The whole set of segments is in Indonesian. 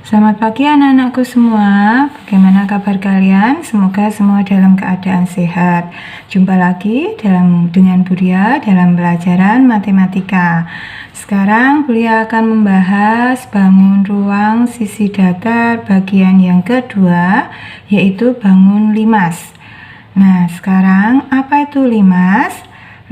Selamat pagi anak-anakku semua. Bagaimana kabar kalian? Semoga semua dalam keadaan sehat. Jumpa lagi dengan Buria dalam pelajaran matematika. Sekarang Buria akan membahas bangun ruang sisi datar bagian yang kedua, yaitu bangun limas. Nah, sekarang apa itu limas?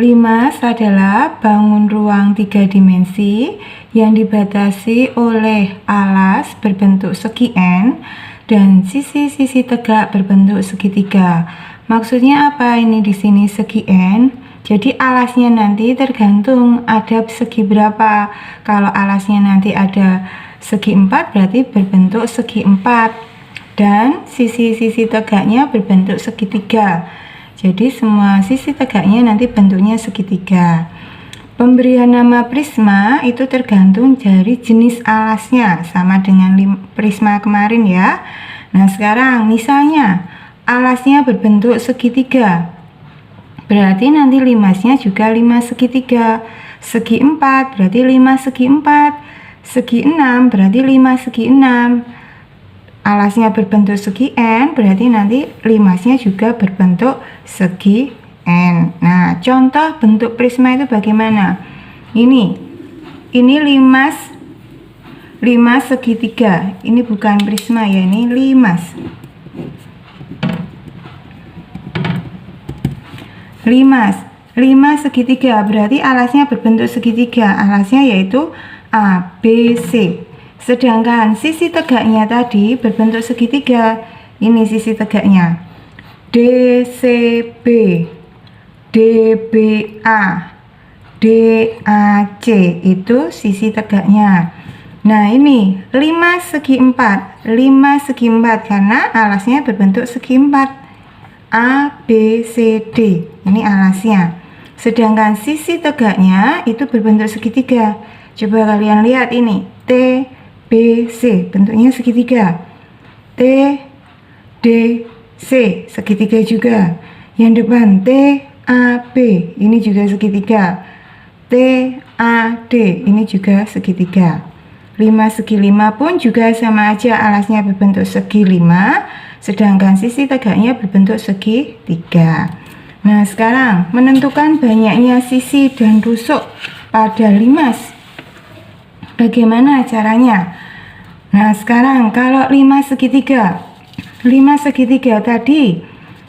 Limas adalah bangun ruang 3 dimensi yang dibatasi oleh alas berbentuk segi N dan sisi-sisi tegak berbentuk segitiga. Maksudnya apa ini di sini segi N? Jadi alasnya nanti tergantung ada segi berapa. Kalau alasnya nanti ada segi 4 berarti berbentuk segi 4 dan sisi-sisi tegaknya berbentuk segitiga. Jadi semua sisi tegaknya nanti bentuknya segitiga. Pemberian nama prisma itu tergantung dari jenis alasnya, sama dengan prisma kemarin ya. Nah sekarang misalnya alasnya berbentuk segitiga, berarti nanti limasnya juga 5 segitiga. Segi 4 berarti 5 segi 4. Segi 6 berarti 5 segi 6. Alasnya berbentuk segi N, berarti nanti limasnya juga berbentuk segi N. Nah, contoh bentuk prisma itu bagaimana? Ini limas segitiga. Ini bukan prisma ya, ini limas. Limas segitiga, berarti alasnya berbentuk segitiga. Alasnya yaitu A, B, C. Sedangkan sisi tegaknya tadi berbentuk segitiga. Ini sisi tegaknya DCB, DBA, DAC itu sisi tegaknya. Nah ini 5 segi 4, 5 segi 4 karena alasnya berbentuk segi 4. A, B, C, D ini alasnya. Sedangkan sisi tegaknya itu berbentuk segitiga. Coba kalian lihat ini T, B, C bentuknya segitiga. T, D, C segitiga juga. Yang depan T, A, B ini juga segitiga. T, A, D ini juga segitiga. 5 segi 5 pun juga sama aja, alasnya berbentuk segi 5, sedangkan sisi tegaknya berbentuk segi 3. Nah sekarang menentukan banyaknya sisi dan rusuk pada limas. Bagaimana caranya? Nah sekarang kalau 5 segitiga tadi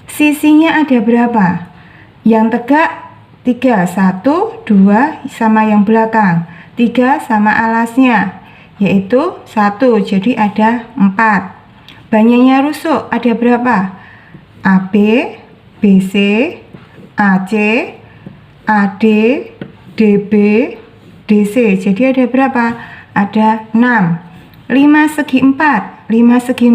sisinya ada berapa? Yang tegak 3, 1, 2 sama yang belakang 3 sama alasnya yaitu 1, jadi ada 4. Banyaknya rusuk ada berapa? AB, BC, AC, AD, DB, DC, jadi ada berapa? Ada 6. 5 segi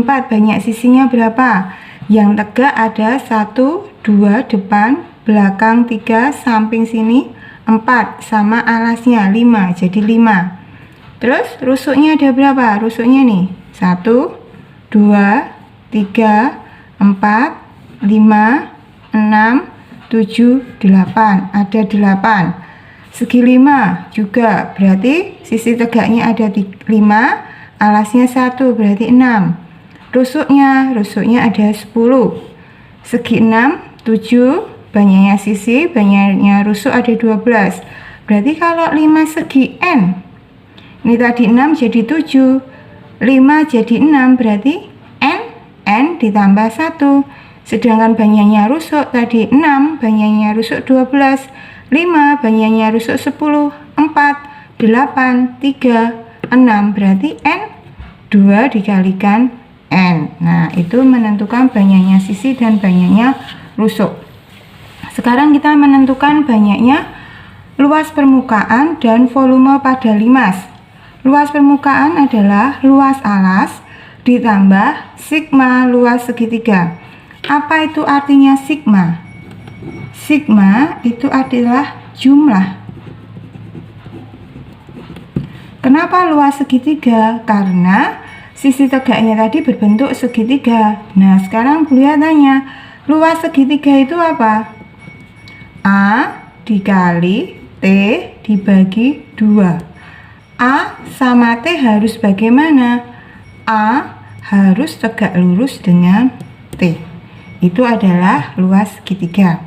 4 banyak sisinya berapa? Yang tegak ada 1, 2 depan, belakang 3, samping sini 4 sama alasnya 5, jadi 5. Terus rusuknya ada berapa? Rusuknya nih 1, 2, 3, 4, 5, 6, 7, 8, ada 8. Segi 5 juga berarti sisi tegaknya ada 5, alasnya 1 berarti 6. Rusuknya ada 10. Segi 6, 7, banyaknya sisi, banyaknya rusuk ada 12. Berarti kalau 5 segi N, ini tadi 6 jadi 7, 5 jadi 6 berarti N ditambah 1. Sedangkan banyaknya rusuk tadi 6, banyaknya rusuk 12, 5, banyaknya rusuk 10, 4, 8, 3, 6 berarti N 2 dikalikan N. Nah itu menentukan banyaknya sisi dan banyaknya rusuk. Sekarang kita menentukan banyaknya luas permukaan dan volume pada limas. Luas permukaan adalah luas alas ditambah sigma luas segitiga. Apa itu artinya sigma? Sigma itu adalah jumlah. Kenapa luas segitiga? Karena sisi tegaknya tadi berbentuk segitiga. Nah sekarang Bulia tanya, luas segitiga itu apa? A dikali T dibagi 2. A sama T harus bagaimana? A harus tegak lurus dengan T. Itu adalah luas segitiga.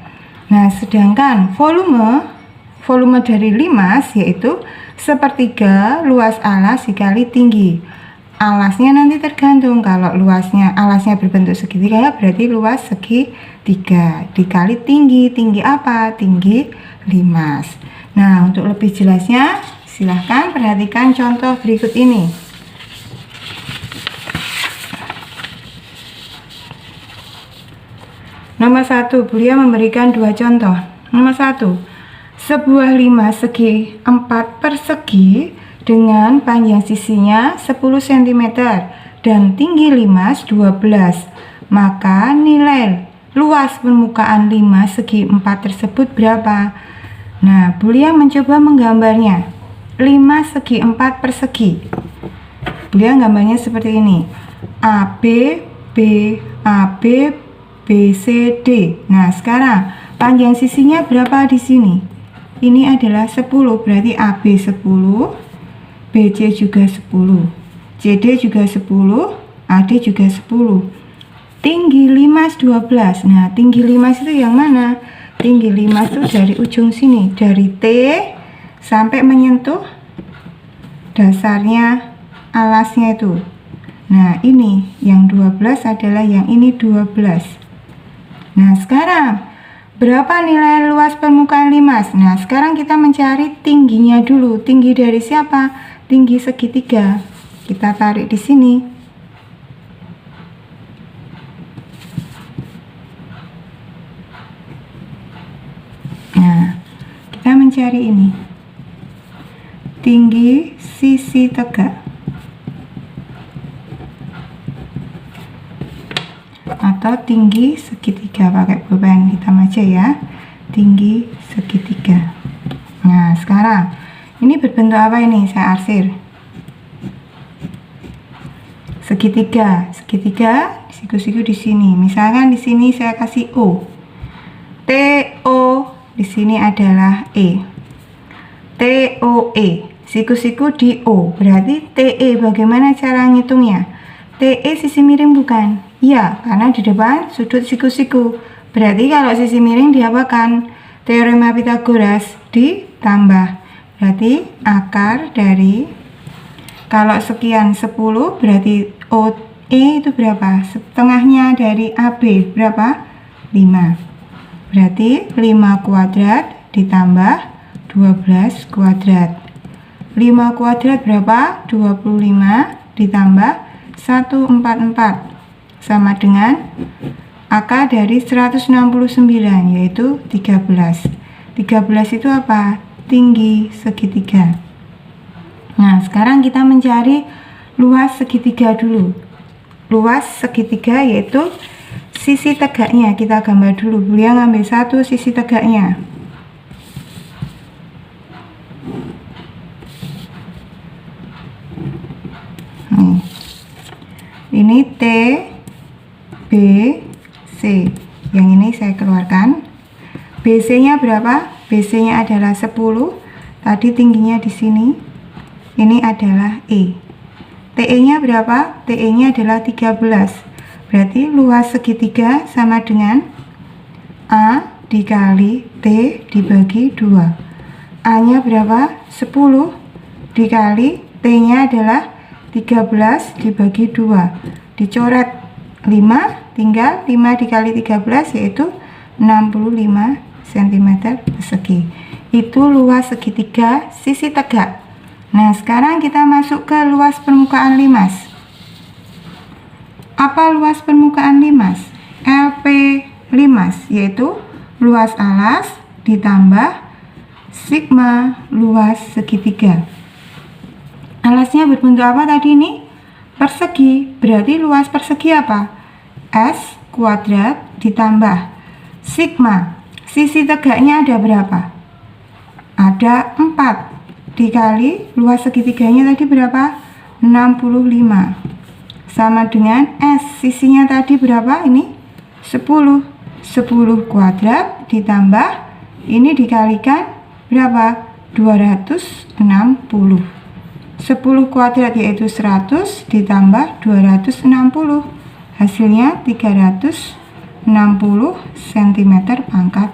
Nah, sedangkan volume dari limas yaitu sepertiga luas alas dikali tinggi. Alasnya nanti tergantung, kalau alasnya berbentuk segitiga berarti luas segitiga dikali tinggi. Tinggi apa? Tinggi limas. Nah, untuk lebih jelasnya silahkan perhatikan contoh berikut ini. Nomor 1, beliau memberikan dua contoh. Nomor 1, sebuah limas segi 4 persegi dengan panjang sisinya 10 cm dan tinggi limas 12. Maka nilai luas permukaan limas segi 4 tersebut berapa? Nah, beliau mencoba menggambarnya. Limas segi 4 persegi. Beliau gambarnya seperti ini. AB, BC, D. Nah, sekarang panjang sisinya berapa di sini? Ini adalah 10, berarti AB 10, BC juga 10, CD juga 10, AD juga 10. Tinggi limas 12. Nah, tinggi limas itu yang mana? Tinggi limas itu dari ujung sini, dari T sampai menyentuh dasarnya alasnya itu. Nah, ini yang 12 adalah yang ini 12. Nah, sekarang berapa nilai luas permukaan limas? Nah, sekarang kita mencari tingginya dulu. Tinggi dari siapa? Tinggi segitiga. Kita tarik di sini. Nah, kita mencari ini. Tinggi sisi tegak. Atau tinggi segitiga, pakai pulpen hitam aja ya, tinggi segitiga. Nah, sekarang ini berbentuk apa ini? Saya arsir segitiga. Siku-siku di sini. Misalkan di sini saya kasih O, TO, di sini adalah E, TOE, siku-siku di O, berarti TE. Bagaimana cara ngitungnya? TE sisi miring bukan? Iya, karena di depan sudut siku-siku. Berarti kalau sisi miring diapakan? Teorema Pythagoras ditambah. Berarti akar dari, kalau sekian 10 berarti OE itu berapa? Setengahnya dari AB berapa? 5. Berarti 5 kuadrat ditambah 12 kuadrat. 5 kuadrat berapa? 25 ditambah 144 sama dengan akar dari 169 yaitu 13. 13 itu apa? Tinggi segitiga. Nah, sekarang kita mencari luas segitiga dulu. Luas segitiga yaitu sisi tegaknya. Kita gambar dulu. Beliau ngambil satu sisi tegaknya. Ini T, B, C. Yang ini saya keluarkan. BC nya berapa? BC nya adalah 10. Tadi tingginya di sini. Ini adalah E. TE nya berapa? TE nya adalah 13. Berarti luas segitiga sama dengan A dikali T dibagi 2. A nya berapa? 10 dikali T nya adalah 13 dibagi 2. Dicoret 5, tinggal 5 dikali 13 yaitu 65 cm persegi. Itu luas segitiga sisi tegak. Nah, sekarang kita masuk ke luas permukaan limas. Apa luas permukaan limas? LP limas, yaitu luas alas ditambah sigma luas segitiga. Alasnya berbentuk apa tadi ini? Persegi. Berarti luas persegi apa? S kuadrat ditambah sigma. Sisi tegaknya ada berapa? Ada 4 dikali luas segitiganya tadi berapa? 65 sama dengan S. Sisinya tadi berapa? Ini 10 kuadrat ditambah ini dikalikan berapa? 260 10 kuadrat yaitu 100 ditambah 260. Hasilnya 360 cm pangkat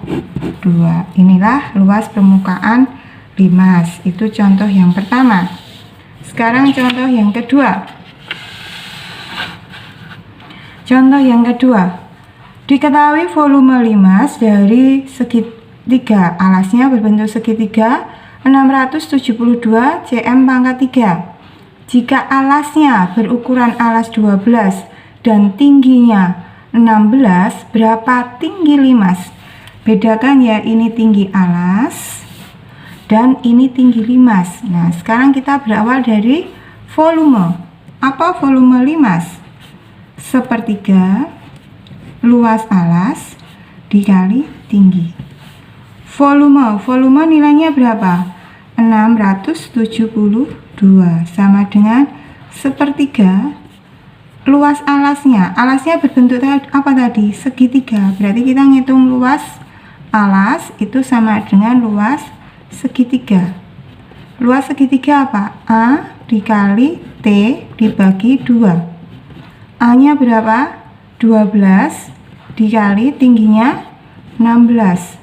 2. Inilah luas permukaan limas. Itu contoh yang pertama. Sekarang contoh yang kedua. Contoh yang kedua. Diketahui volume limas dari segitiga alasnya berbentuk segitiga 672 cm pangkat 3. Jika alasnya berukuran alas 12 dan tingginya 16, berapa tinggi limas? Bedakan ya, ini tinggi alas dan ini tinggi limas. Nah, sekarang kita berawal dari volume. Apa volume limas? Sepertiga luas alas dikali tinggi. Volume nilainya berapa? 672 sama dengan sepertiga luas alasnya. Alasnya berbentuk apa tadi? Segitiga. Berarti kita ngitung luas alas itu sama dengan luas segitiga. Luas segitiga apa? A dikali T dibagi 2. A nya berapa? 12 dikali tingginya 16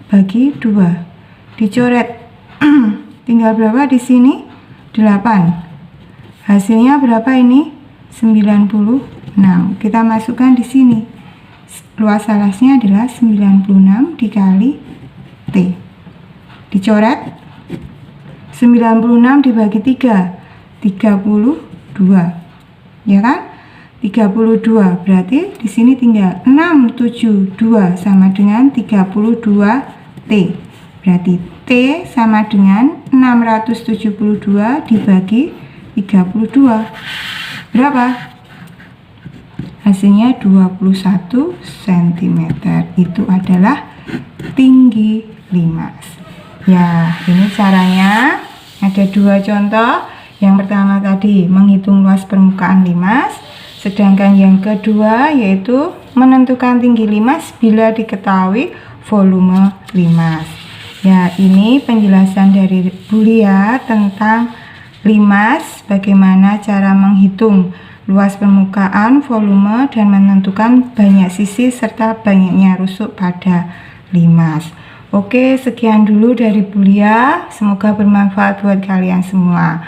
bagi 2. Dicoret. Tinggal berapa di sini? 8. Hasilnya berapa ini? 96. Kita masukkan di sini. Luas alasnya adalah 96 dikali T. Dicoret. 96 dibagi 3. 32. Ya kan? 32. Berarti di sini tinggal 672 sama dengan 32 T. Berarti T sama dengan 672 dibagi 32. Berapa? Hasilnya 21 cm. Itu adalah tinggi limas. Ya, ini caranya. Ada 2 contoh. Yang pertama tadi menghitung luas permukaan limas. Sedangkan yang kedua yaitu menentukan tinggi limas bila diketahui volume limas. Ya, ini penjelasan dari Bu Lia tentang limas, bagaimana cara menghitung luas permukaan, volume, dan menentukan banyak sisi serta banyaknya rusuk pada limas. Oke, sekian dulu dari Bu Lia. Semoga bermanfaat buat kalian semua.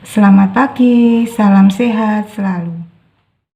Selamat pagi, salam sehat selalu.